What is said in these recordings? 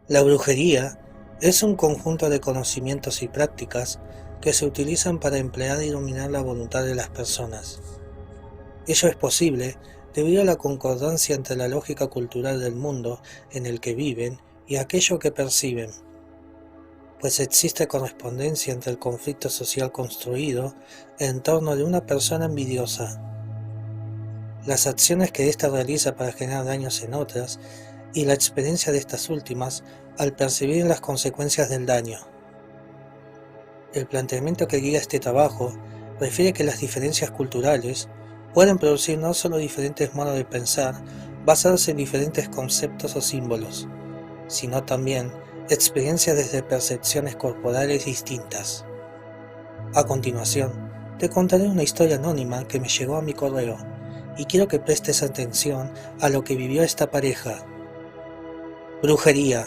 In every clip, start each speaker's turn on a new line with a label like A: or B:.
A: La brujería es un conjunto de conocimientos y prácticas que se utilizan para emplear y dominar la voluntad de las personas. Ello es posible debido a la concordancia entre la lógica cultural del mundo en el que viven y aquello que perciben, pues existe correspondencia entre el conflicto social construido en torno de una persona envidiosa, las acciones que ésta realiza para generar daños en otras y la experiencia de estas últimas al percibir las consecuencias del daño. El planteamiento que guía este trabajo refiere que las diferencias culturales pueden producir no solo diferentes modos de pensar basados en diferentes conceptos o símbolos, sino también experiencias desde percepciones corporales distintas. A continuación, te contaré una historia anónima que me llegó a mi correo y quiero que prestes atención a lo que vivió esta pareja. Brujería.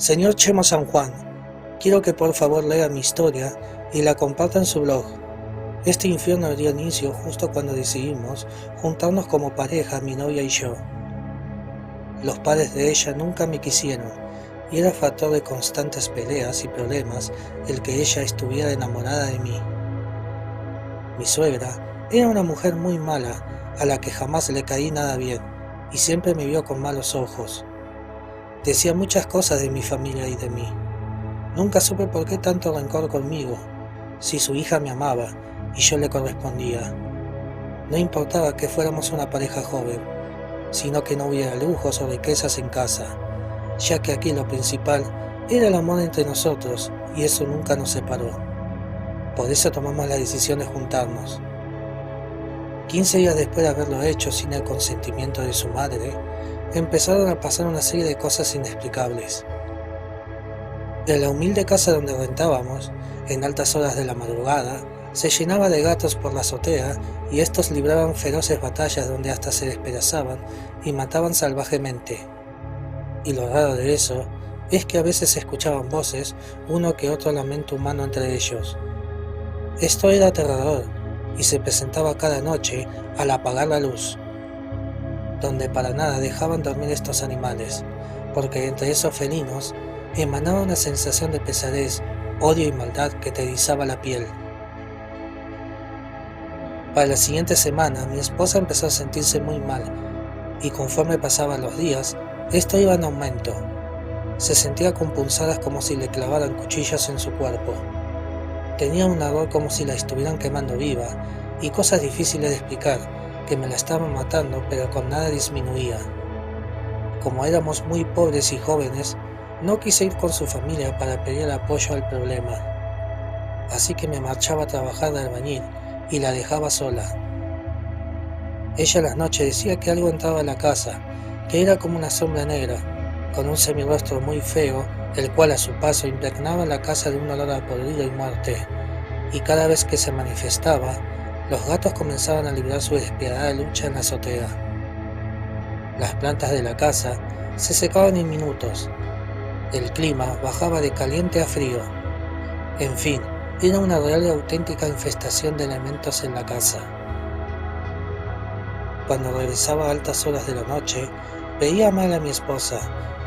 A: Señor Chemo San Juan, quiero que por favor lea mi historia y la comparta en su blog. Este infierno dio inicio justo cuando decidimos juntarnos como pareja, mi novia y yo. Los padres de ella nunca me quisieron y era factor de constantes peleas y problemas el que ella estuviera enamorada de mí. Mi suegra era una mujer muy mala a la que jamás le caí nada bien y siempre me vio con malos ojos. Decía muchas cosas de mi familia y de mí. Nunca supe por qué tanto rencor conmigo, si su hija me amaba y yo le correspondía. No importaba que fuéramos una pareja joven, sino que no hubiera lujos o riquezas en casa, ya que aquí lo principal era el amor entre nosotros y eso nunca nos separó. Por eso tomamos la decisión de juntarnos. 15 días después de haberlo hecho sin el consentimiento de su madre, empezaron a pasar una serie de cosas inexplicables. En la humilde casa donde rentábamos, en altas horas de la madrugada, se llenaba de gatos por la azotea y estos libraban feroces batallas donde hasta se despedazaban y mataban salvajemente. Y lo raro de eso es que a veces se escuchaban voces, uno que otro lamento humano entre ellos. Esto era aterrador y se presentaba cada noche al apagar la luz, donde para nada dejaban dormir estos animales, porque entre esos felinos emanaba una sensación de pesadez, odio y maldad que te erizaba la piel. Para la siguiente semana mi esposa empezó a sentirse muy mal, y conforme pasaban los días, esto iba en aumento. Se sentía con punzadas como si le clavaran cuchillos en su cuerpo. Tenía un ardor como si la estuvieran quemando viva, y cosas difíciles de explicar, que me la estaban matando pero con nada disminuía. Como éramos muy pobres y jóvenes, no quise ir con su familia para pedir apoyo al problema. Así que me marchaba a trabajar de albañil y la dejaba sola. Ella a las noches decía que algo entraba a la casa, que era como una sombra negra, con un semirrostro muy feo, el cual a su paso impregnaba la casa de un olor a podrido y muerte, y cada vez que se manifestaba, los gatos comenzaban a librar su despiadada lucha en la azotea. Las plantas de la casa se secaban en minutos. El clima bajaba de caliente a frío. En fin, era una real y auténtica infestación de elementos en la casa. Cuando regresaba a altas horas de la noche, veía mal a mi esposa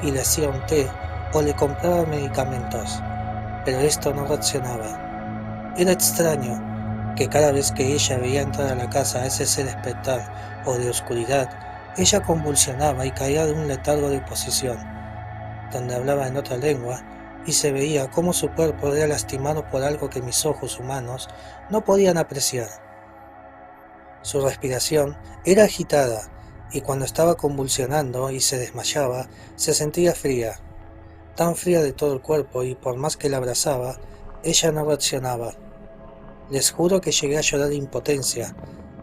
A: y le hacía un té o le compraba medicamentos, pero esto no reaccionaba. Era extraño que cada vez que ella veía entrar a la casa ese ser espectral o de oscuridad, ella convulsionaba y caía de un letargo de posesión, donde hablaba en otra lengua y se veía cómo su cuerpo era lastimado por algo que mis ojos humanos no podían apreciar. Su respiración era agitada y cuando estaba convulsionando y se desmayaba, se sentía fría, tan fría de todo el cuerpo, y por más que la abrazaba, ella no reaccionaba. Les juro que llegué a llorar de impotencia,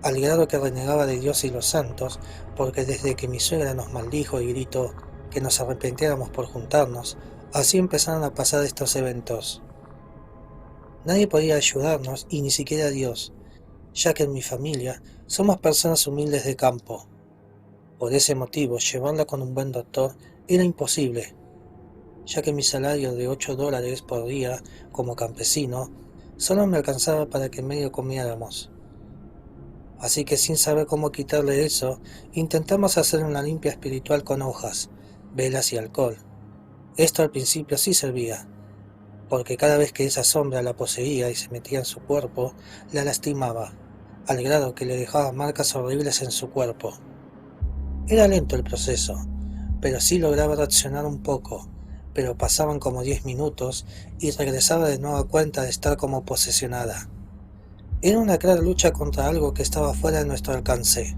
A: al grado que renegaba de Dios y los santos, porque desde que mi suegra nos maldijo y gritó que nos arrepintiéramos por juntarnos, así empezaron a pasar estos eventos. Nadie podía ayudarnos, y ni siquiera Dios, ya que en mi familia somos personas humildes de campo. Por ese motivo, llevarla con un buen doctor era imposible, ya que mi salario de $8 por día como campesino solo me alcanzaba para que medio comiéramos. Así que sin saber cómo quitarle eso, intentamos hacer una limpia espiritual con hojas, velas y alcohol. Esto al principio sí servía, porque cada vez que esa sombra la poseía y se metía en su cuerpo, la lastimaba, al grado que le dejaba marcas horribles en su cuerpo. Era lento el proceso, pero sí lograba reaccionar un poco, pero pasaban como 10 minutos y regresaba de nueva cuenta de estar como posesionada. Era una clara lucha contra algo que estaba fuera de nuestro alcance.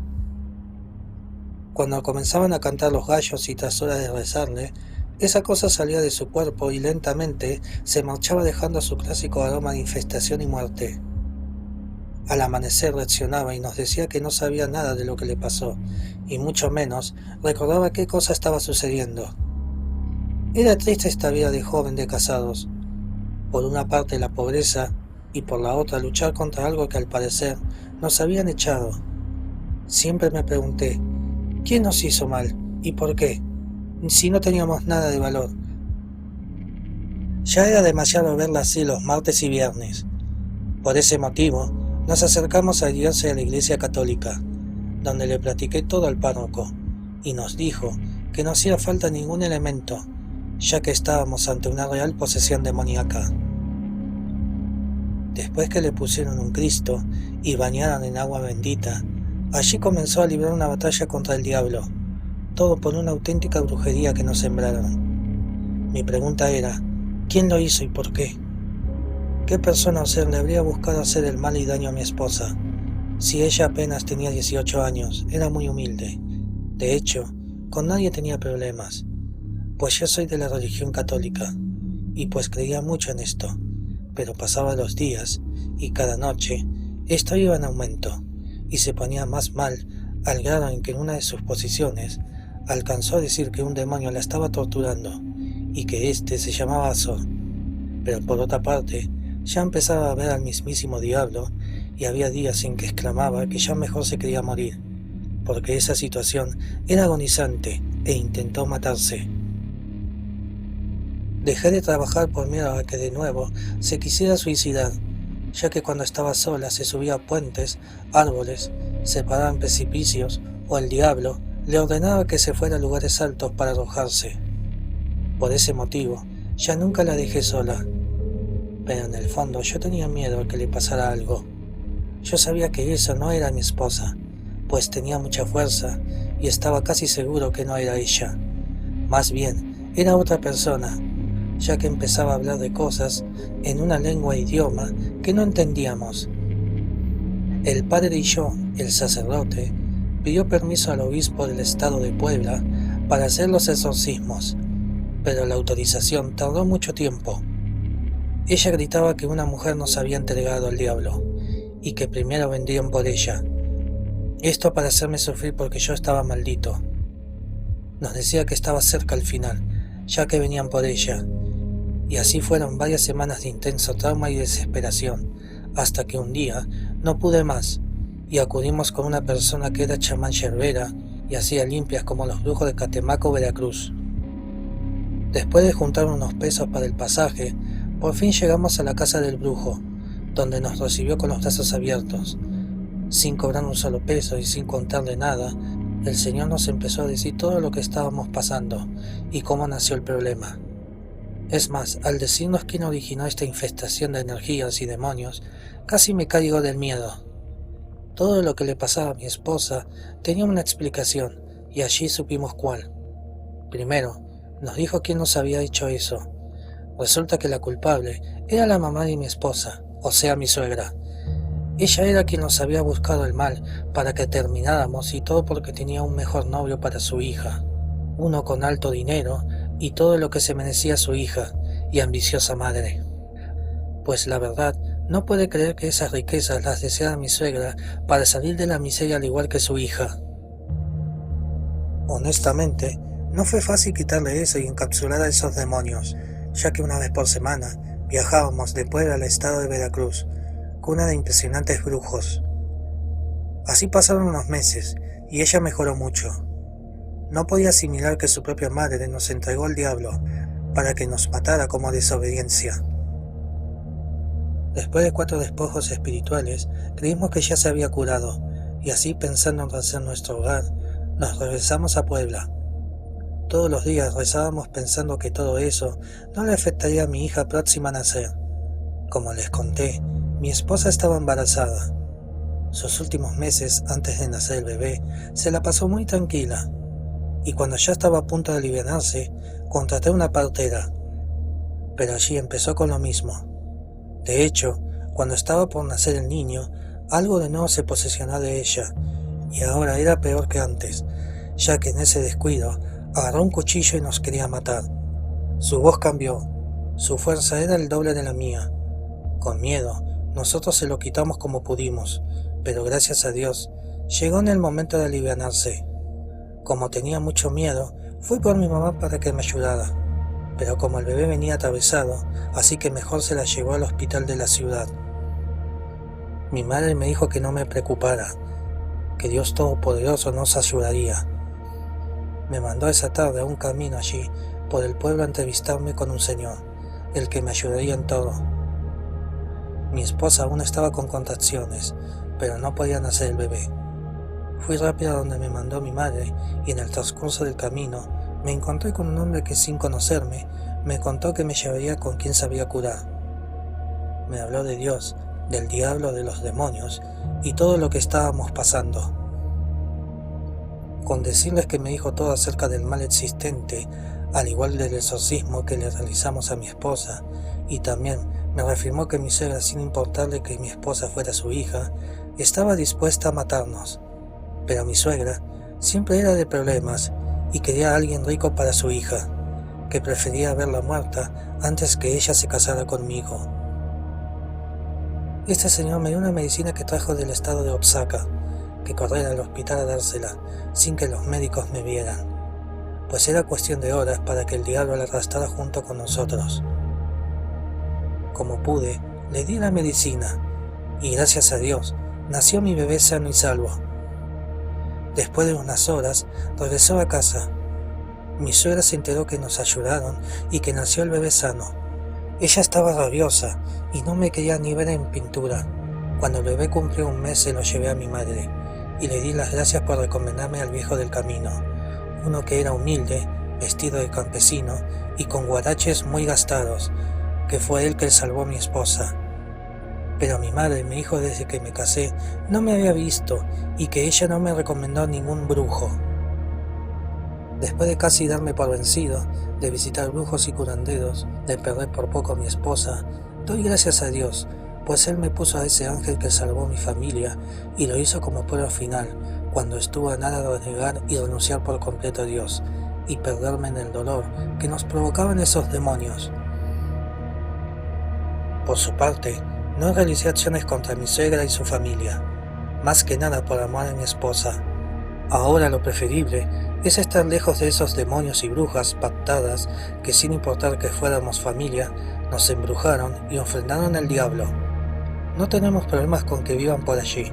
A: Cuando comenzaban a cantar los gallos y tras horas de rezarle, esa cosa salía de su cuerpo y lentamente se marchaba dejando su clásico aroma de infestación y muerte. Al amanecer reaccionaba y nos decía que no sabía nada de lo que le pasó, y mucho menos recordaba qué cosa estaba sucediendo. Era triste esta vida de joven de casados. Por una parte la pobreza y por la otra luchar contra algo que al parecer nos habían echado. Siempre me pregunté, ¿quién nos hizo mal y por qué? Si no teníamos nada de valor. Ya era demasiado verla así los martes y viernes. Por ese motivo, nos acercamos a guiarse a la iglesia católica, donde le platiqué todo al párroco, y nos dijo que no hacía falta ningún elemento, ya que estábamos ante una real posesión demoníaca. Después que le pusieron un Cristo y bañaron en agua bendita, allí comenzó a librar una batalla contra el diablo, todo por una auténtica brujería que nos sembraron. Mi pregunta era, ¿quién lo hizo y por qué? ¿Qué persona o ser le habría buscado hacer el mal y daño a mi esposa? Si ella apenas tenía 18 años, era muy humilde. De hecho, con nadie tenía problemas, pues yo soy de la religión católica, y pues creía mucho en esto, pero pasaban los días, y cada noche, esto iba en aumento, y se ponía más mal, al grado en que en una de sus posiciones, alcanzó a decir que un demonio la estaba torturando, y que éste se llamaba Azor. Pero por otra parte, ya empezaba a ver al mismísimo diablo, y había días en que exclamaba que ya mejor se quería morir, porque esa situación era agonizante, e intentó matarse. Dejé de trabajar por miedo a que de nuevo se quisiera suicidar, ya que cuando estaba sola se subía a puentes, árboles, se paraba en precipicios, o el diablo le ordenaba que se fuera a lugares altos para arrojarse. Por ese motivo, ya nunca la dejé sola, pero en el fondo yo tenía miedo a que le pasara algo. Yo sabía que esa no era mi esposa, pues tenía mucha fuerza y estaba casi seguro que no era ella. Más bien, era otra persona, ya que empezaba a hablar de cosas en una lengua e idioma que no entendíamos. El padre y yo, el sacerdote, pidió permiso al obispo del estado de Puebla para hacer los exorcismos, pero la autorización tardó mucho tiempo. Ella gritaba que una mujer nos había entregado al diablo, y que primero vendrían por ella. Esto para hacerme sufrir porque yo estaba maldito. Nos decía que estaba cerca al final, ya que venían por ella, y así fueron varias semanas de intenso trauma y desesperación, hasta que un día no pude más, y acudimos con una persona que era chamán yerbera y hacía limpias como los brujos de Catemaco, Veracruz. Después de juntar unos pesos para el pasaje, por fin llegamos a la casa del brujo, donde nos recibió con los brazos abiertos. Sin cobrar un solo peso y sin contarle nada, el Señor nos empezó a decir todo lo que estábamos pasando y cómo nació el problema. Es más, al decirnos quién originó esta infestación de energías y demonios, casi me caigo del miedo. Todo lo que le pasaba a mi esposa tenía una explicación, y allí supimos cuál. Primero, nos dijo quién nos había hecho eso. Resulta que la culpable era la mamá de mi esposa, o sea, mi suegra. Ella era quien nos había buscado el mal para que termináramos, y todo porque tenía un mejor novio para su hija, uno con alto dinero y todo lo que se merecía su hija y ambiciosa madre. Pues la verdad, no puede creer que esas riquezas las deseara mi suegra para salir de la miseria al igual que su hija. Honestamente, no fue fácil quitarle eso y encapsular a esos demonios, ya que una vez por semana viajábamos de Puebla al estado de Veracruz, cuna de impresionantes brujos. Así pasaron unos meses, y ella mejoró mucho. No podía asimilar que su propia madre nos entregó al diablo para que nos matara como desobediencia. Después de 4 despojos espirituales, creímos que ya se había curado, y así pensando en rehacer nuestro hogar, nos regresamos a Puebla. Todos los días rezábamos pensando que todo eso no le afectaría a mi hija próxima a nacer. Como les conté, mi esposa estaba embarazada. Sus últimos meses antes de nacer el bebé se la pasó muy tranquila, y cuando ya estaba a punto de alivianarse, contraté una partera. Pero allí empezó con lo mismo. De hecho, cuando estaba por nacer el niño, algo de nuevo se posesionó de ella, y ahora era peor que antes, ya que en ese descuido agarró un cuchillo y nos quería matar. Su voz cambió, su fuerza era el doble de la mía. Con miedo, nosotros se lo quitamos como pudimos, pero gracias a Dios, llegó en el momento de alivianarse. Como tenía mucho miedo, fui por mi mamá para que me ayudara, pero como el bebé venía atravesado, así que mejor se la llevó al hospital de la ciudad. Mi madre me dijo que no me preocupara, que Dios Todopoderoso nos ayudaría. Me mandó esa tarde a un camino allí por el pueblo a entrevistarme con un señor, el que me ayudaría en todo. Mi esposa aún estaba con contracciones, pero no podía nacer el bebé. Fui rápido a donde me mandó mi madre, y en el transcurso del camino me encontré con un hombre que, sin conocerme, me contó que me llevaría con quien sabía curar. Me habló de Dios, del diablo, de los demonios y todo lo que estábamos pasando. Con decirles que me dijo todo acerca del mal existente, al igual del exorcismo que le realizamos a mi esposa, y también me reafirmó que mi suegra, sin importarle que mi esposa fuera su hija, estaba dispuesta a matarnos. Pero mi suegra siempre era de problemas y quería a alguien rico para su hija, que prefería verla muerta antes que ella se casara conmigo. Este señor me dio una medicina que trajo del estado de Oaxaca, que corriera al hospital a dársela sin que los médicos me vieran, pues era cuestión de horas para que el diablo la arrastrara junto con nosotros. Como pude, le di la medicina, y gracias a Dios, nació mi bebé sano y salvo. Después de unas horas, regresó a casa. Mi suegra se enteró que nos ayudaron y que nació el bebé sano. Ella estaba rabiosa y no me quería ni ver en pintura. Cuando el bebé cumplió un mes, se lo llevé a mi madre y le di las gracias por recomendarme al viejo del camino, uno que era humilde, vestido de campesino y con guaraches muy gastados, que fue él que salvó a mi esposa. Pero mi madre me dijo desde que me casé no me había visto y que ella no me recomendó ningún brujo. Después de casi darme por vencido, de visitar brujos y curanderos, de perder por poco a mi esposa, doy gracias a Dios, pues Él me puso a ese ángel que salvó a mi familia y lo hizo como prueba final, cuando estuvo a nada de negar y renunciar por completo a Dios, y perderme en el dolor que nos provocaban esos demonios. Por su parte, no realicé acciones contra mi suegra y su familia, más que nada por amor a mi esposa. Ahora lo preferible es estar lejos de esos demonios y brujas pactadas que, sin importar que fuéramos familia, nos embrujaron y ofrendaron al diablo. No tenemos problemas con que vivan por allí.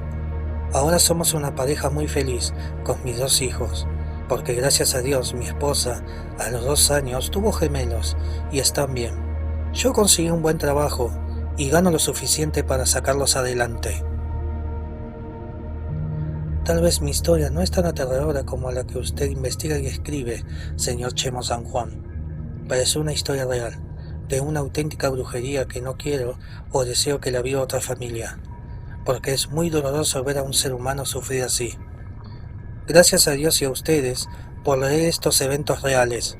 A: Ahora somos una pareja muy feliz con mis 2 hijos, porque gracias a Dios mi esposa a los 2 años tuvo gemelos y están bien. Yo conseguí un buen trabajo y gano lo suficiente para sacarlos adelante. Tal vez mi historia no es tan aterradora como la que usted investiga y escribe, señor Chemo San Juan, pero es una historia real, de una auténtica brujería que no quiero o deseo que la viva otra familia, porque es muy doloroso ver a un ser humano sufrir así. Gracias a Dios y a ustedes por leer estos eventos reales.